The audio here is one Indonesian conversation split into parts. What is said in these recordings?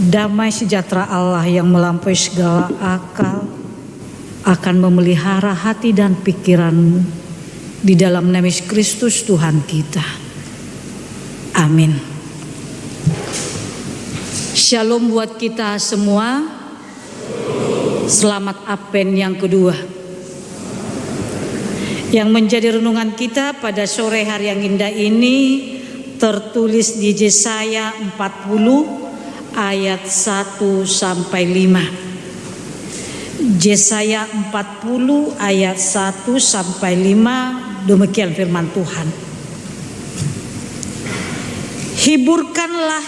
Damai sejahtera Allah yang melampaui segala akal akan memelihara hati dan pikiranmu di dalam nama Yesus Kristus Tuhan kita. Amin. Shalom buat kita semua. Selamat Advent yang kedua. Yang menjadi renungan kita pada sore hari yang indah ini tertulis di Yesaya 40 ayat 1 sampai 5. Yesaya 40 ayat 1 sampai 5, demikian firman Tuhan.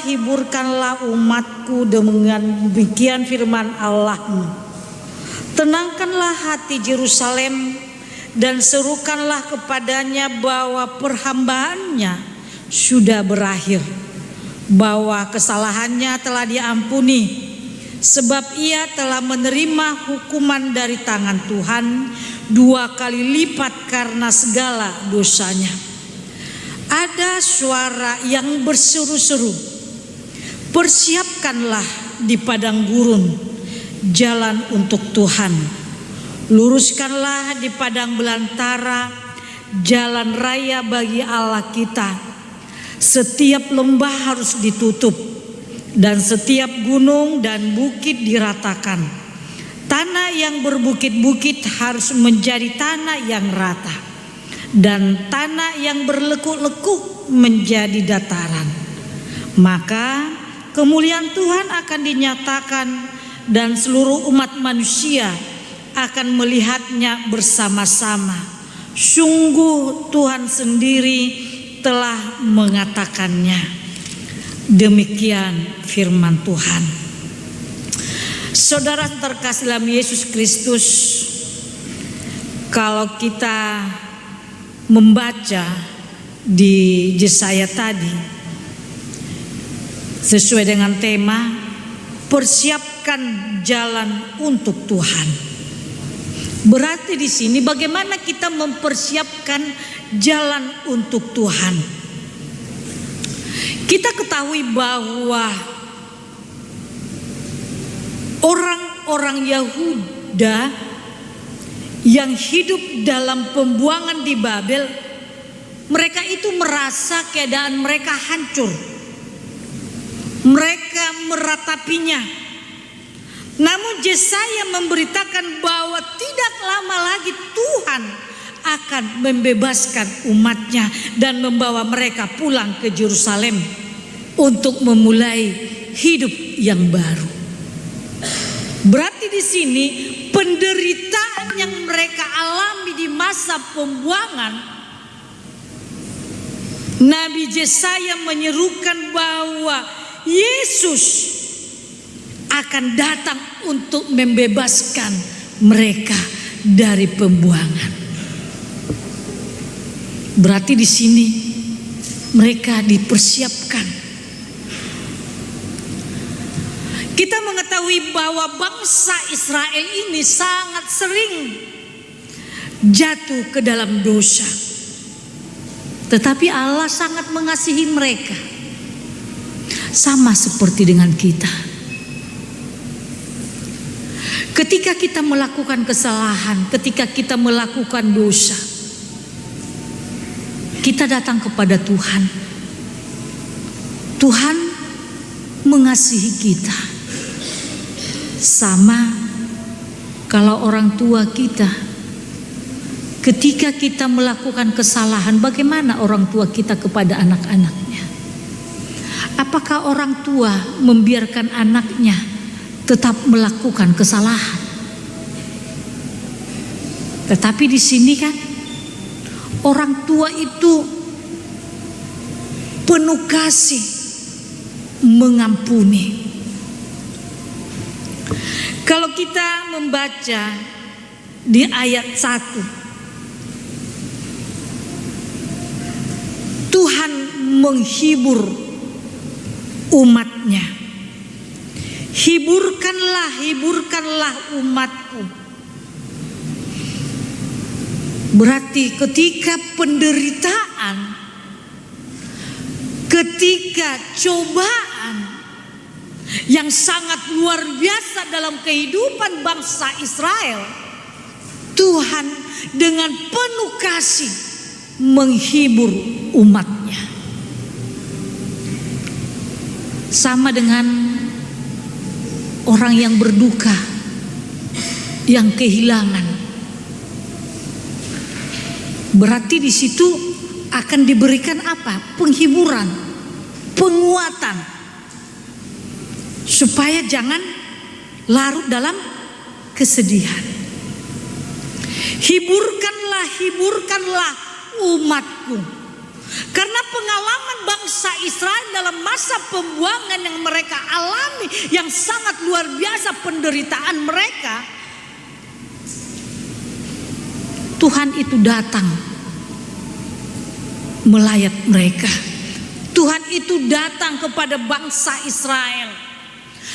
Hiburkanlah umatku dengan demikian firman Allahmu. Tenangkanlah hati Yerusalem dan serukanlah kepadanya bahwa perhambaannya sudah berakhir, bahwa kesalahannya telah diampuni, sebab ia telah menerima hukuman dari tangan Tuhan 2 kali lipat karena segala dosanya. Ada suara yang berseru-seru, persiapkanlah di padang gurun jalan untuk Tuhan, luruskanlah di padang belantara jalan raya bagi Allah kita. Setiap lembah harus ditutup dan setiap gunung dan bukit diratakan. Tanah yang berbukit-bukit harus menjadi tanah yang rata, dan tanah yang berlekuk-lekuk menjadi dataran. Maka kemuliaan Tuhan akan dinyatakan dan seluruh umat manusia akan melihatnya bersama-sama. Sungguh Tuhan sendiri telah mengatakannya. Demikian firman Tuhan. Saudara terkasih dalam Yesus Kristus, kalau kita membaca di Yesaya tadi sesuai dengan tema persiapkan jalan untuk Tuhan. Berarti di sini bagaimana kita mempersiapkan jalan untuk Tuhan. Kita ketahui bahwa orang-orang Yahuda yang hidup dalam pembuangan di Babel, mereka itu merasa keadaan mereka hancur. Mereka meratapinya. Namun Yesaya memberitakan bahwa tidak lama lagi Tuhan akan membebaskan umatnya dan membawa mereka pulang ke Yerusalem untuk memulai hidup yang baru. Berarti di sini penderitaan yang mereka alami di masa pembuangan, Nabi Yesaya menyerukan bahwa Yesus akan datang untuk membebaskan mereka dari pembuangan. Berarti di sini mereka dipersiapkan. Kita mengetahui bahwa bangsa Israel ini sangat sering jatuh ke dalam dosa. Tetapi Allah sangat mengasihi mereka. Sama seperti dengan kita. Ketika kita melakukan kesalahan, ketika kita melakukan dosa, kita datang kepada Tuhan. Tuhan mengasihi kita. Sama kalau orang tua kita, ketika kita melakukan kesalahan, bagaimana orang tua kita kepada anak-anaknya? Apakah orang tua membiarkan anaknya tetap melakukan kesalahan? Tetapi di sini kan orang tua itu penuh kasih, mengampuni. Kalau kita membaca di ayat 1, Tuhan menghibur umatnya. Hiburkanlah umatku. Berarti ketika penderitaan, ketika cobaan, yang sangat luar biasa dalam kehidupan bangsa Israel, Tuhan dengan penuh kasih menghibur umatnya. Sama dengan orang yang berduka, yang kehilangan. Berarti di situ akan diberikan apa? Penghiburan, penguatan, supaya jangan larut dalam kesedihan. Hiburkanlah umatku. Karena pengalaman bangsa Israel dalam masa pembuangan yang mereka alami, yang sangat luar biasa penderitaan mereka, Tuhan itu datang melayat mereka. Tuhan itu datang kepada bangsa Israel.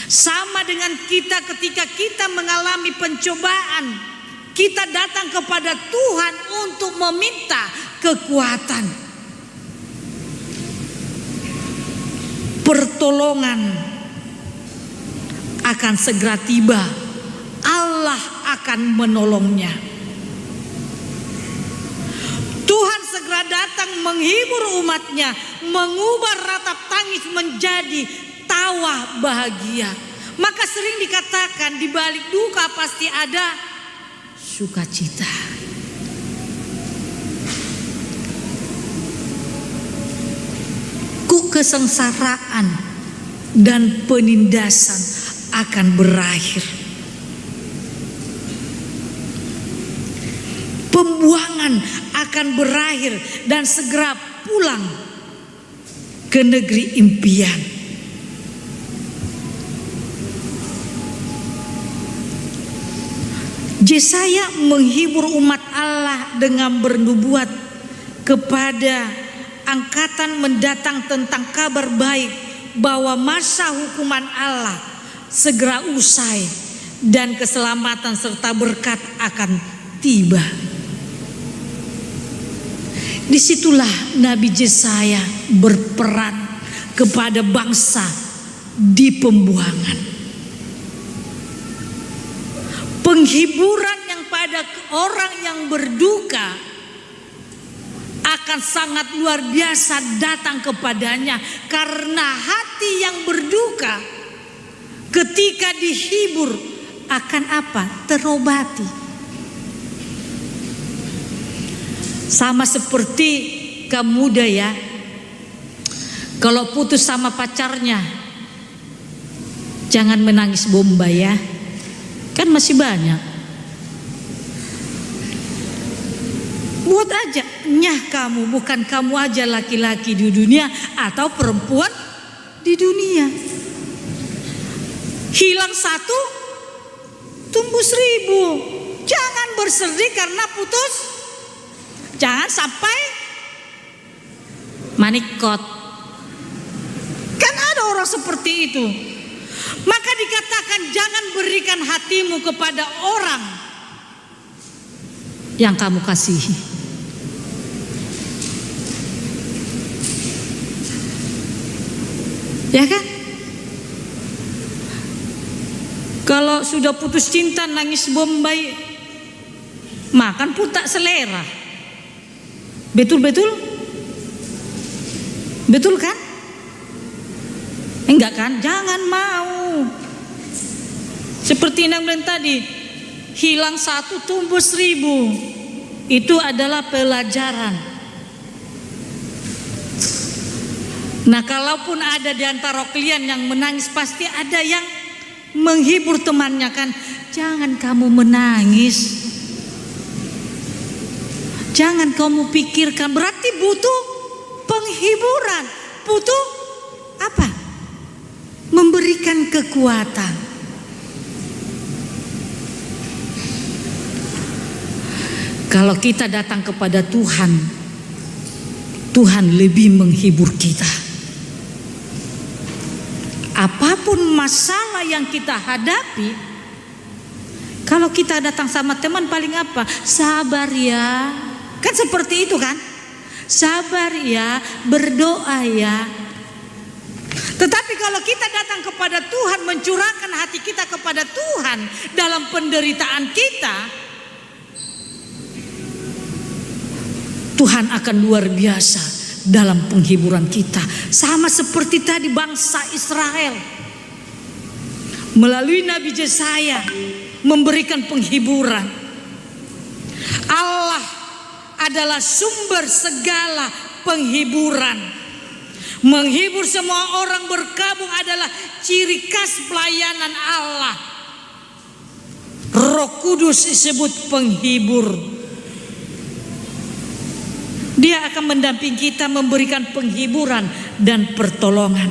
Sama dengan kita ketika kita mengalami pencobaan, kita datang kepada Tuhan untuk meminta kekuatan. Pertolongan akan segera tiba. Allah akan menolongnya. Tuhan segera datang menghibur umatnya, mengubah ratap tangis menjadi tawa bahagia. Maka sering dikatakan di balik duka pasti ada sukacita. Kesengsaraan dan penindasan akan berakhir. Pembuangan akan berakhir dan segera pulang ke negeri impian. Yesaya menghibur umat Allah dengan bernubuat kepada angkatan mendatang tentang kabar baik bahwa masa hukuman Allah segera usai dan keselamatan serta berkat akan tiba. Disitulah Nabi Yesaya berperan kepada bangsa di pembuangan. Penghiburan yang pada orang yang berduka akan sangat luar biasa datang kepadanya, karena hati yang berduka ketika dihibur akan apa? Terobati. Sama seperti kaum muda ya, kalau putus sama pacarnya jangan menangis bombay ya, kan masih banyak. Buat aja, nyah kamu, bukan kamu aja laki-laki di dunia atau perempuan di dunia. Hilang satu, tumbuh 1000. Jangan bersedih karena putus. Jangan sampai manikot. Kan ada orang seperti itu. Maka dikatakan jangan berikan hatimu kepada orang yang kamu kasihi. Ya kan? Kalau sudah putus cinta nangis bombay, makan pun tak selera. Betul-betul? Betul kan? Enggak kan? Jangan mau. Seperti yang bilang tadi, hilang satu tumbuh 1000. Itu adalah pelajaran. Nah, kalaupun ada di antara kalian yang menangis, pasti ada yang menghibur temannya kan. Jangan kamu menangis. Jangan kamu pikirkan. Berarti butuh penghiburan. Butuh apa? Memberikan kekuatan. Kalau kita datang kepada Tuhan, Tuhan lebih menghibur kita. Apapun masalah yang kita hadapi, kalau kita datang sama teman paling apa? Sabar ya. Kan seperti itu kan? Sabar ya, berdoa ya. Tetapi kalau kita datang kepada Tuhan, mencurahkan hati kita kepada Tuhan dalam penderitaan kita, Tuhan akan luar biasa dalam penghiburan kita. Sama seperti tadi bangsa Israel melalui Nabi Yesaya memberikan penghiburan. Allah adalah sumber segala penghiburan. Menghibur semua orang berkabung adalah ciri khas pelayanan Allah. Roh Kudus disebut penghibur. Dia akan mendampingi kita, memberikan penghiburan dan pertolongan.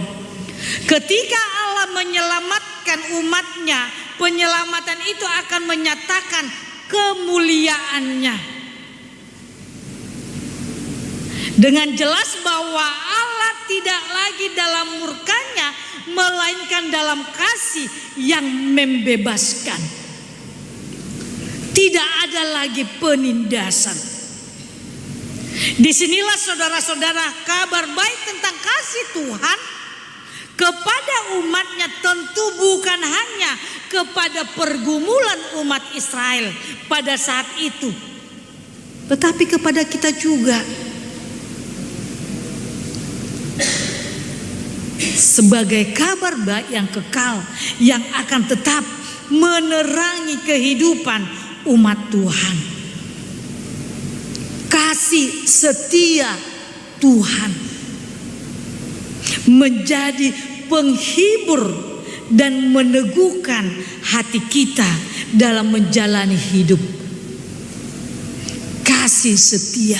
Ketika Allah menyelamatkan umatnya, penyelamatan itu akan menyatakan kemuliaannya. Dengan jelas bahwa Allah tidak lagi dalam murkanya, melainkan dalam kasih yang membebaskan. Tidak ada lagi penindasan. Disinilah saudara-saudara kabar baik tentang kasih Tuhan kepada umatnya, tentu bukan hanya kepada pergumulan umat Israel pada saat itu, tetapi kepada kita juga. Sebagai kabar baik yang kekal, yang akan tetap menerangi kehidupan umat Tuhan. Kasih setia Tuhan menjadi penghibur dan meneguhkan hati kita dalam menjalani hidup. Kasih setia.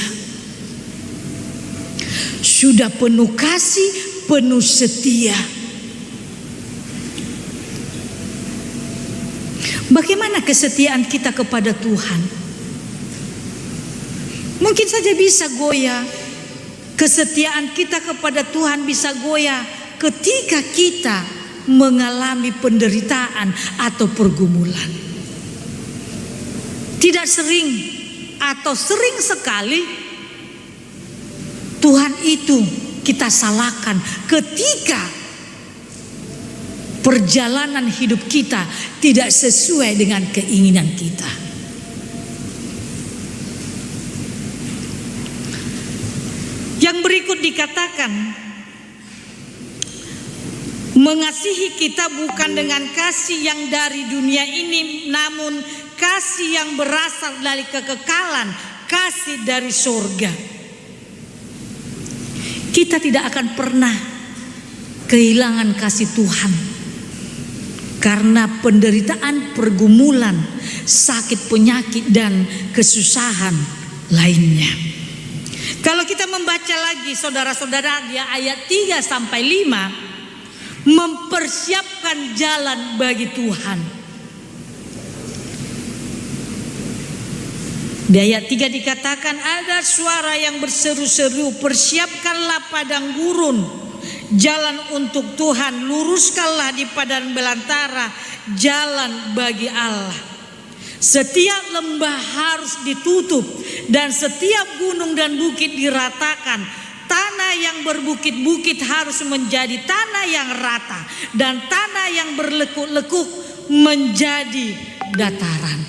Sudah penuh kasih, penuh setia. Bagaimana kesetiaan kita kepada Tuhan? Mungkin saja bisa goyah. Kesetiaan kita kepada Tuhan bisa goyah ketika kita mengalami penderitaan atau pergumulan. Tidak sering atau sering sekali Tuhan itu kita salahkan ketika perjalanan hidup kita tidak sesuai dengan keinginan kita. Yang berikut dikatakan, mengasihi kita bukan dengan kasih yang dari dunia ini, namun kasih yang berasal dari kekekalan, kasih dari surga. Kita tidak akan pernah kehilangan kasih Tuhan karena penderitaan, pergumulan, sakit, penyakit, dan kesusahan lainnya. Kalau kita membaca lagi saudara-saudara di ayat 3 sampai 5, mempersiapkan jalan bagi Tuhan. Di ayat 3 dikatakan, ada suara yang berseru-seru, persiapkanlah padang gurun, jalan untuk Tuhan, luruskanlah di padang belantara jalan bagi Allah. Setiap lembah harus ditutup dan setiap gunung dan bukit diratakan. Tanah yang berbukit-bukit harus menjadi tanah yang rata dan tanah yang berlekuk-lekuk menjadi dataran.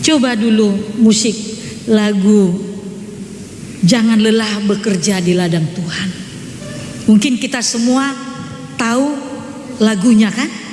Coba dulu musik lagu Jangan Lelah Bekerja di Ladang Tuhan. Mungkin kita semua tahu lagunya kan?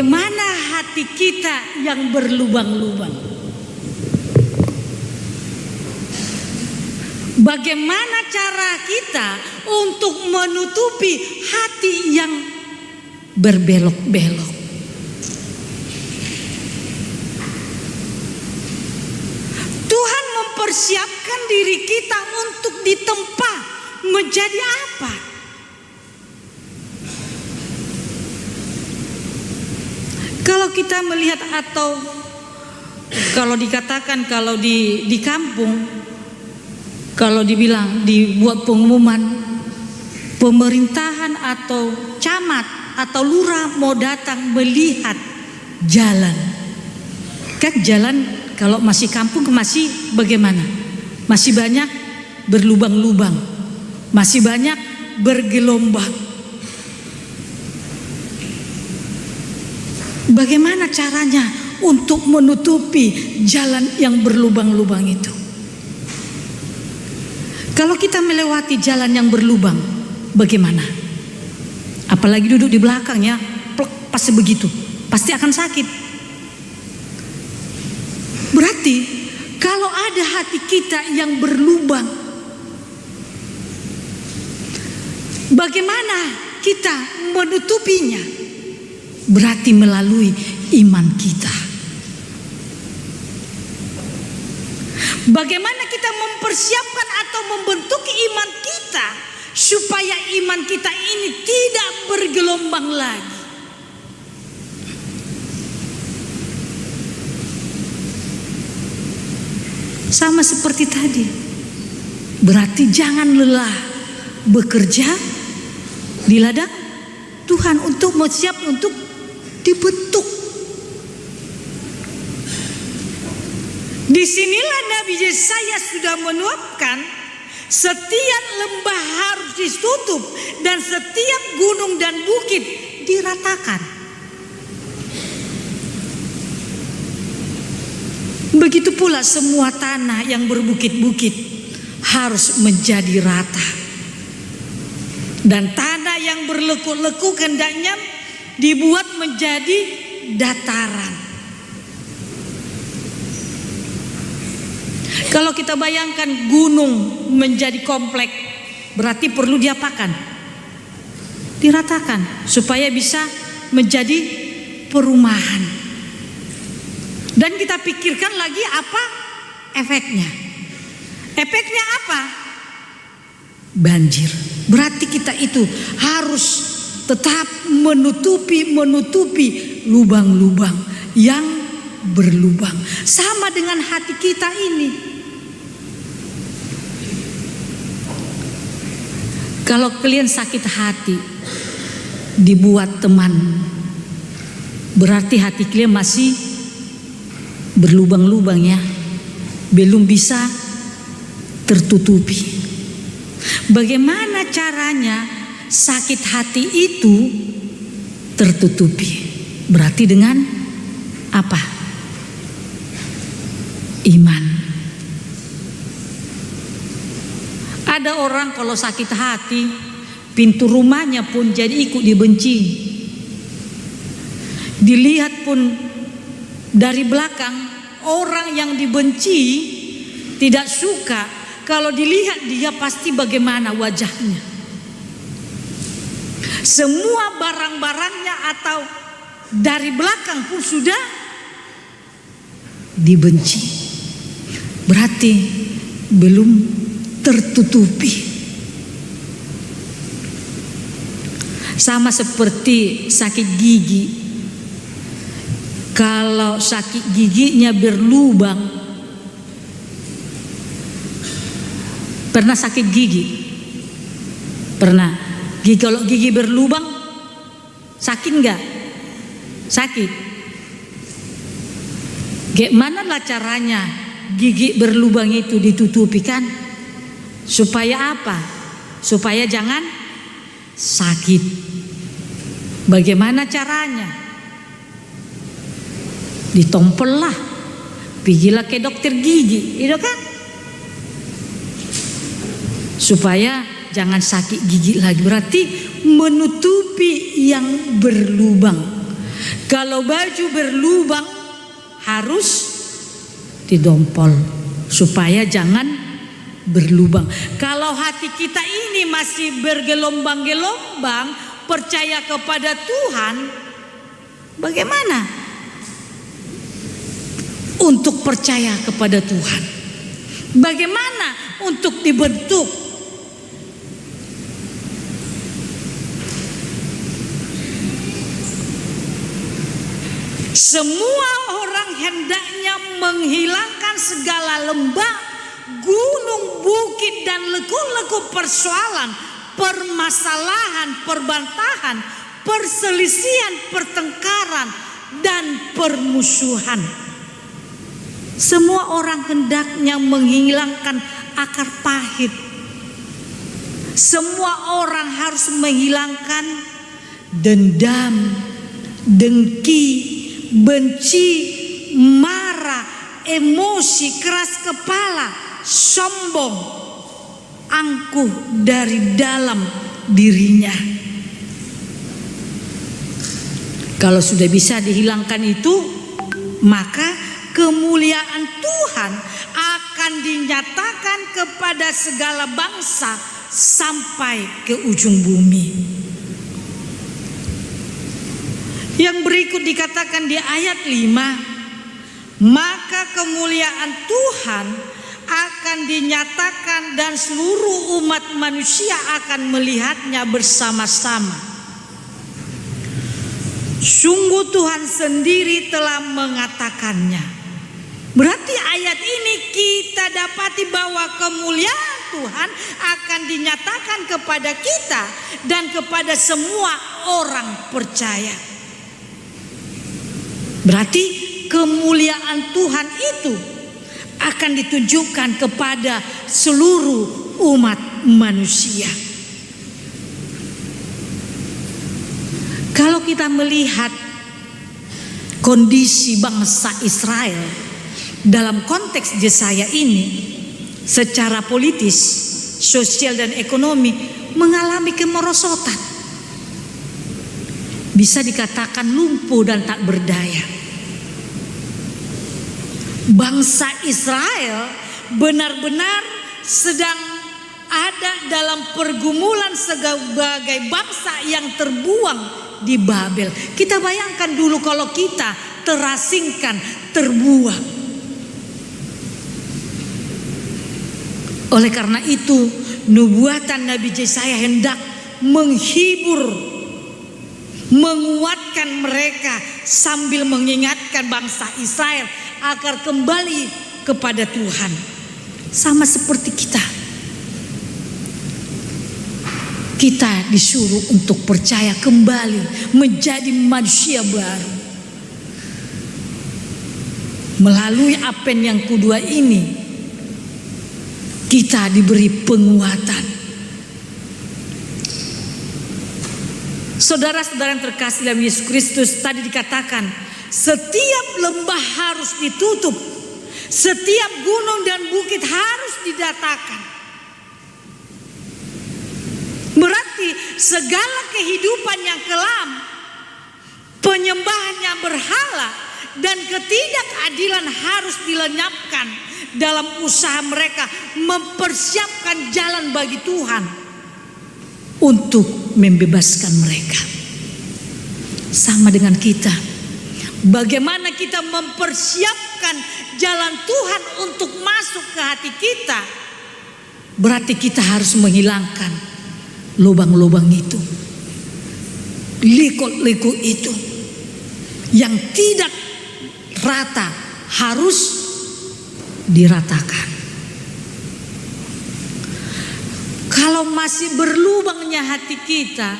bagaimana hati kita yang berlubang-lubang? Bagaimana cara kita untuk menutupi hati yang berbelok-belok? Tuhan mempersiapkan diri kita untuk ditempa menjadi apa? Kalau kita melihat atau kalau dikatakan kalau di kampung, kalau dibilang dibuat pengumuman pemerintahan atau camat atau lurah mau datang melihat jalan. Kan jalan kalau masih kampung masih bagaimana? Masih banyak berlubang-lubang, masih banyak bergelombang. Bagaimana caranya untuk menutupi jalan yang berlubang-lubang itu? Kalau kita melewati jalan yang berlubang, bagaimana? Apalagi duduk di belakangnya, pasti begitu, pasti akan sakit. Berarti kalau ada hati kita yang berlubang, bagaimana kita menutupinya? Berarti melalui iman kita. Bagaimana kita mempersiapkan atau membentuk iman kita supaya iman kita ini tidak bergelombang lagi? Sama seperti tadi. Berarti jangan lelah bekerja di ladang Tuhan untuk siap untuk dibentuk. Disinilah Nabi Yesaya sudah menuapkan setiap lembah harus ditutup dan setiap gunung dan bukit diratakan. Begitu pula semua tanah yang berbukit-bukit harus menjadi rata. Dan tanah yang berlekuk-lekuk hendaknya dibuat menjadi dataran. Kalau kita bayangkan gunung menjadi komplek, berarti perlu diapakan? Diratakan supaya bisa menjadi perumahan. Dan kita pikirkan lagi apa efeknya? Efeknya apa? Banjir. Berarti kita itu harus tetap menutupi lubang-lubang yang berlubang. Sama dengan hati kita ini. Kalau kalian sakit hati dibuat teman, berarti hati kalian masih berlubang-lubang ya, belum bisa tertutupi. Bagaimana caranya sakit hati itu tertutupi? Berarti dengan apa? Iman. Ada orang kalau sakit hati, pintu rumahnya pun jadi ikut dibenci. Dilihat pun dari belakang, orang yang dibenci tidak suka. Kalau dilihat dia pasti bagaimana wajahnya. Semua barang-barangnya atau dari belakang pun sudah dibenci. Berarti belum tertutupi. Sama seperti sakit gigi. Kalau sakit giginya berlubang, pernah sakit gigi? Pernah. Kalau gigi berlubang, sakit enggak? Sakit. Gimana lah caranya gigi berlubang itu ditutupi kan? Supaya apa? Supaya jangan sakit. Bagaimana caranya? Ditompel lah, pergilah ke dokter gigi, itu kan? Supaya jangan sakit gigi lagi. Berarti menutupi yang berlubang. Kalau baju berlubang harus didompol supaya jangan berlubang. Kalau hati kita ini masih bergelombang-gelombang, percaya kepada Tuhan, bagaimana untuk percaya kepada Tuhan? Bagaimana untuk dibentuk? Semua orang hendaknya menghilangkan segala lembah, gunung, bukit, dan leku-leku persoalan, permasalahan, perbantahan, perselisihan, pertengkaran, dan permusuhan. Semua orang hendaknya menghilangkan akar pahit. Semua orang harus menghilangkan dendam, dengki, benci, marah, emosi, keras kepala, sombong, angkuh dari dalam dirinya. Kalau sudah bisa dihilangkan itu, maka kemuliaan Tuhan akan dinyatakan kepada segala bangsa sampai ke ujung bumi. Yang berikut dikatakan di ayat 5, maka kemuliaan Tuhan akan dinyatakan dan seluruh umat manusia akan melihatnya bersama-sama. Sungguh Tuhan sendiri telah mengatakannya. Berarti ayat ini kita dapati bahwa kemuliaan Tuhan akan dinyatakan kepada kita dan kepada semua orang percaya. Berarti kemuliaan Tuhan itu akan ditunjukkan kepada seluruh umat manusia. Kalau kita melihat kondisi bangsa Israel dalam konteks Yesaya ini, secara politis, sosial, dan ekonomi mengalami kemerosotan. Bisa dikatakan lumpuh dan tak berdaya. Bangsa Israel benar-benar sedang ada dalam pergumulan sebagai bangsa yang terbuang di Babel. Kita bayangkan dulu kalau kita terasingkan, terbuang. Oleh karena itu, nubuatan Nabi Yesaya hendak menghibur, menguatkan mereka sambil mengingatkan bangsa Israel agar kembali kepada Tuhan. Sama seperti kita. Kita disuruh untuk percaya kembali menjadi manusia baru. Melalui Advent yang kedua ini, kita diberi penguatan. Saudara-saudara yang terkasih dalam Yesus Kristus, tadi dikatakan setiap lembah harus ditutup, setiap gunung dan bukit harus didatakan. Berarti segala kehidupan yang kelam, penyembahan yang berhala, dan ketidakadilan harus dilenyapkan dalam usaha mereka mempersiapkan jalan bagi Tuhan untuk membebaskan mereka. Sama dengan kita, bagaimana kita mempersiapkan jalan Tuhan untuk masuk ke hati kita, berarti kita harus menghilangkan lubang-lubang itu, liku-liku itu yang tidak rata, harus diratakan. Kalau masih berlubangnya hati kita,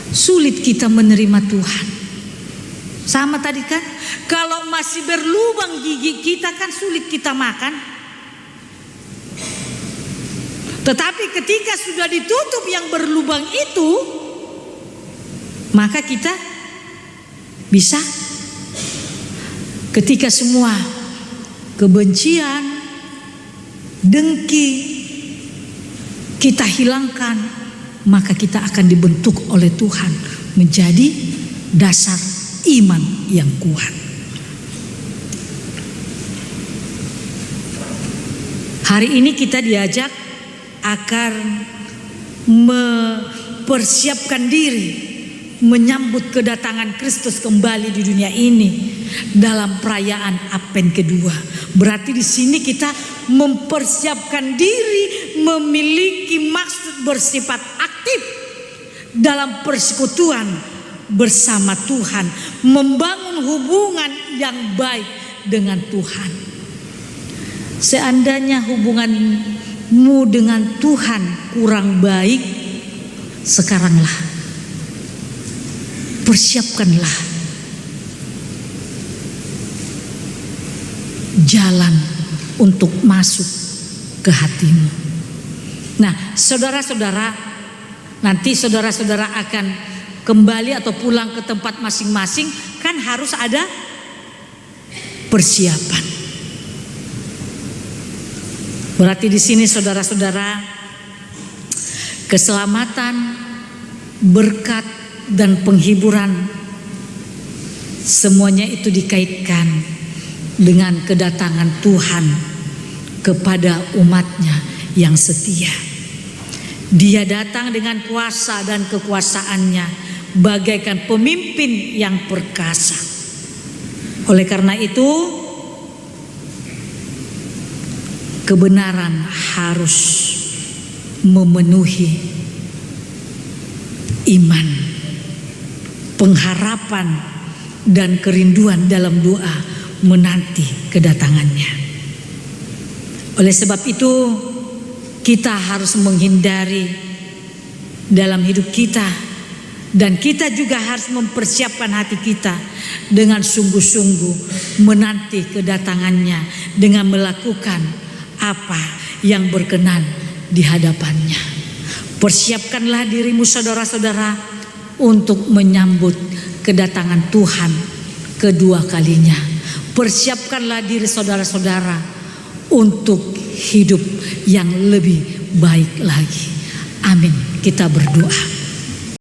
sulit kita menerima Tuhan. Sama tadi kan, kalau masih berlubang gigi kita kan sulit kita makan. Tetapi ketika sudah ditutup yang berlubang itu, maka kita bisa. Ketika semua kebencian, dengki kita hilangkan, maka kita akan dibentuk oleh Tuhan menjadi dasar iman yang kuat. Hari ini kita diajak agar mempersiapkan diri menyambut kedatangan Kristus kembali di dunia ini dalam perayaan Advent kedua. Berarti di sini kita mempersiapkan diri, memiliki maksud bersifat aktif dalam persekutuan bersama Tuhan, membangun hubungan yang baik dengan Tuhan. Seandainya hubunganmu dengan Tuhan kurang baik, sekaranglah persiapkanlah jalan untuk masuk ke hatimu. Nah, saudara-saudara, nanti saudara-saudara akan kembali atau pulang ke tempat masing-masing, kan harus ada persiapan. Berarti di sini saudara-saudara, keselamatan, berkat dan penghiburan semuanya itu dikaitkan dengan kedatangan Tuhan kepada umatnya yang setia. Dia datang dengan kuasa dan kekuasaannya bagaikan pemimpin yang perkasa. Oleh karena itu, kebenaran harus memenuhi iman, pengharapan dan kerinduan dalam doa menanti kedatangannya. Oleh sebab itu, kita harus menghindari dalam hidup kita, dan kita juga harus mempersiapkan hati kita dengan sungguh-sungguh menanti kedatangannya dengan melakukan apa yang berkenan di hadapannya. Persiapkanlah dirimu saudara-saudara untuk menyambut kedatangan Tuhan kedua kalinya. Persiapkanlah diri saudara-saudara untuk hidup yang lebih baik lagi. Amin. Kita berdoa.